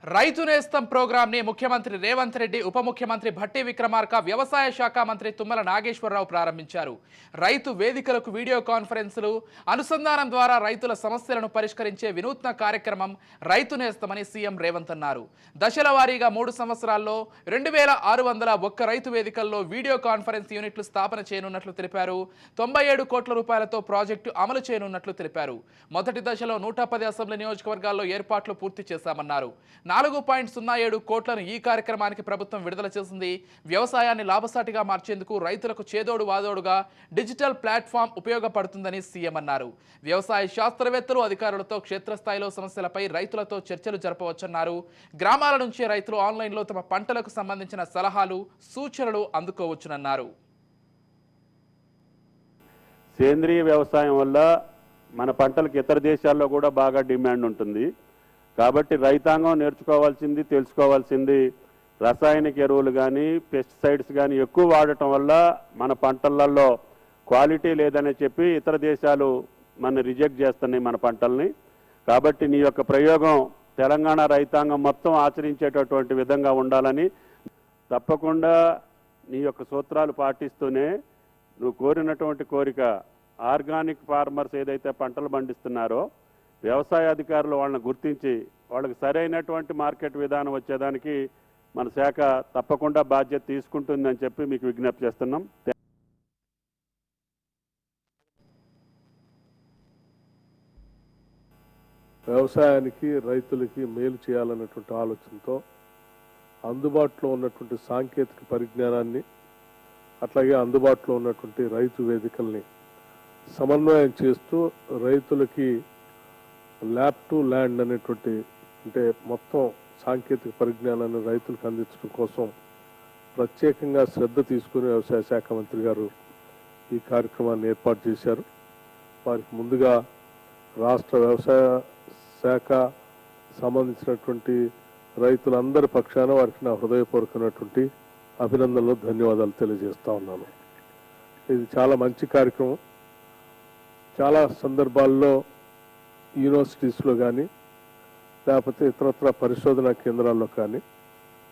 రైతు నేస్తం ప్రోగ్రామ్ ని ముఖ్యమంత్రి రేవంత్ రెడ్డి ఉప ముఖ్యమంత్రి భట్టి విక్రమార్క వ్యవసాయ శాఖ మంత్రి తుమ్మల నాగేశ్వరరావు ప్రారంభించారు. రైతు వేదికలకు వీడియో కాన్ఫరెన్సులు అనుసంధానం ద్వారా రైతుల సమస్యలను పరిష్కరించే వినూత్న కార్యక్రమం రైతు నేస్తమని సీఎం రేవంత్ అన్నారు. దశల వారీగా 3 సంవత్సరాల్లో 2601 రైతు వేదికల్లో వీడియో కాన్ఫరెన్స్ యూనిట్లు స్థాపన చేయనున్నట్లు తెలిపారు. 97 కోట్ల రూపాయలతో ప్రాజెక్టు అమలు చేయనున్నట్లు తెలిపారు. మొదటి దశలో 110 అసెంబ్లీ నియోజకవర్గాల్లో ఏర్పాట్లు పూర్తి చేశామన్నారు. 4.07 కోట్లను ఈ కార్యక్రమానికి ప్రభుత్వం విడుదల చేసింది. వ్యవసాయాన్ని లాభసాటిగా మార్చేందుకు రైతులకు చేదోడు వాదోడుగా డిజిటల్ ప్లాట్ఫామ్ ఉపయోగపడుతుందని సీఎం అన్నారు. వ్యవసాయ శాస్త్రవేత్తలు అధికారులతో క్షేత్రస్థాయిలో సమస్యలపై రైతులతో చర్చలు జరపవచ్చన్నారు. గ్రామాల నుంచే రైతులు ఆన్లైన్లో తమ పంటలకు సంబంధించిన సలహాలు సూచనలు అందుకోవచ్చునన్నారు. సేంద్రీయ వ్యవసాయం వల్ల మన పంటలకు ఇతర దేశాల్లో కూడా బాగా డిమాండ్ ఉంటుంది. కాబట్టి రైతాంగం నేర్చుకోవాల్సింది తెలుసుకోవాల్సింది రసాయనిక ఎరువులు కానీ పెస్టిసైడ్స్ కానీ ఎక్కువ వాడటం వల్ల మన పంటలలో క్వాలిటీ లేదని చెప్పి ఇతర దేశాలు మన రిజెక్ట్ చేస్తున్నాయి మన పంటల్ని. కాబట్టి నీ యొక్క ప్రయోగం తెలంగాణ రైతాంగం మొత్తం ఆచరించేటటువంటి విధంగా ఉండాలని తప్పకుండా నీ యొక్క సూత్రాలు పాటిస్తూనే నువ్వు కోరినటువంటి కోరిక ఆర్గానిక్ ఫార్మర్స్ ఏదైతే పంటలు పండిస్తున్నారో వ్యవసాయ అధికారులు వాళ్ళని గుర్తించి వాళ్ళకి సరైనటువంటి మార్కెట్ విధానం వచ్చేదానికి మన శాఖ తప్పకుండా బాధ్యత తీసుకుంటుందని చెప్పి మీకు విజ్ఞప్తి చేస్తున్నాం. వ్యవసాయానికి రైతులకి మేలు చేయాలన్నటువంటి ఆలోచనతో అందుబాటులో ఉన్నటువంటి సాంకేతిక పరిజ్ఞానాన్ని అట్లాగే అందుబాటులో ఉన్నటువంటి రైతు వేదికల్ని సమన్వయం చేస్తూ రైతులకి ల్యాబ్ టు ల్యాండ్ అనేటువంటి అంటే మొత్తం సాంకేతిక పరిజ్ఞానాన్ని రైతులకు అందించడం కోసం ప్రత్యేకంగా శ్రద్ధ తీసుకుని వ్యవసాయ శాఖ మంత్రి గారు ఈ కార్యక్రమాన్ని ఏర్పాటు చేశారు. వారికి ముందుగా రాష్ట్ర వ్యవసాయ శాఖ సంబంధించినటువంటి రైతులందరి పక్షాన వారికి నా హృదయపూర్వకమైనటువంటి అభినందనలు ధన్యవాదాలు తెలియజేస్తా ఉన్నాను. ఇది చాలా మంచి కార్యక్రమం. చాలా సందర్భాల్లో యూనివర్సిటీస్లో కానీ లేకపోతే ఇతరత్ర పరిశోధనా కేంద్రాల్లో కానీ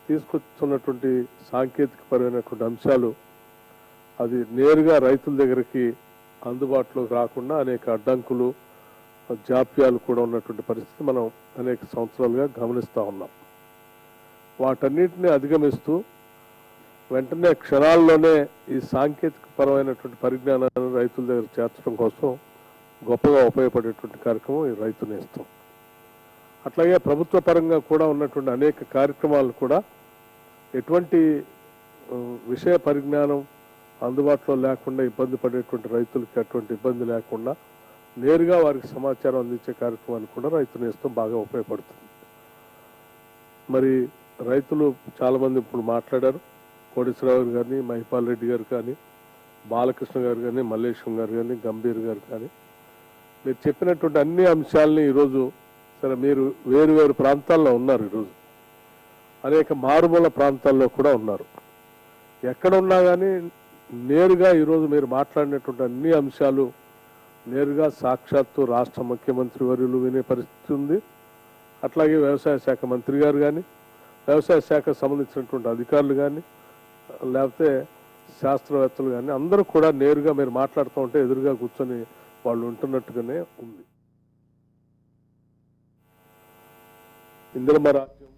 తీసుకొస్తున్నటువంటి సాంకేతికపరమైనటువంటి అంశాలు అది నేరుగా రైతుల దగ్గరికి అందుబాటులోకి రాకుండా అనేక అడ్డంకులు జాప్యాలు కూడా ఉన్నటువంటి పరిస్థితి మనం అనేక సంవత్సరాలుగా గమనిస్తూ ఉన్నాం. వాటన్నిటిని అధిగమిస్తూ వెంటనే క్షణాల్లోనే ఈ సాంకేతిక పరమైనటువంటి పరిజ్ఞానాన్ని రైతుల దగ్గర చేర్చడం కోసం గొప్పగా ఉపయోగపడేటువంటి కార్యక్రమం ఈ రైతు నేస్తం. అట్లాగే ప్రభుత్వ పరంగా కూడా ఉన్నటువంటి అనేక కార్యక్రమాలు కూడా ఎటువంటి విషయ పరిజ్ఞానం అందుబాటులో లేకుండా ఇబ్బంది పడేటువంటి రైతులకి అటువంటి ఇబ్బంది లేకుండా నేరుగా వారికి సమాచారం అందించే కార్యక్రమాన్ని కూడా రైతు నేస్తం బాగా ఉపయోగపడుతుంది. మరి రైతులు చాలామంది ఇప్పుడు మాట్లాడారు. కోటేశ్వరరావు గారు కానీ మహిపాల్ రెడ్డి గారు కానీ బాలకృష్ణ గారు కానీ మల్లేశం గారు కానీ గంభీర్ గారు కానీ మీరు చెప్పినటువంటి అన్ని అంశాలని ఈరోజు సరే మీరు వేరు వేరు ప్రాంతాల్లో ఉన్నారు. ఈరోజు అనేక మారుమూల ప్రాంతాల్లో కూడా ఉన్నారు. ఎక్కడ ఉన్నా కానీ నేరుగా ఈరోజు మీరు మాట్లాడినటువంటి అన్ని అంశాలు నేరుగా సాక్షాత్తు రాష్ట్ర ముఖ్యమంత్రి వర్యులు వినే పరిస్థితి ఉంది. అట్లాగే వ్యవసాయ శాఖ మంత్రి గారు కానీ వ్యవసాయ శాఖకు సంబంధించినటువంటి అధికారులు కానీ లేకపోతే శాస్త్రవేత్తలు కానీ అందరూ కూడా నేరుగా మీరు మాట్లాడుతూ ఉంటే ఎదురుగా కూర్చొని వాళ్ళు ఉంటున్నట్టుగానే ఉంది. ఇందిరమ్మ రాజ్యం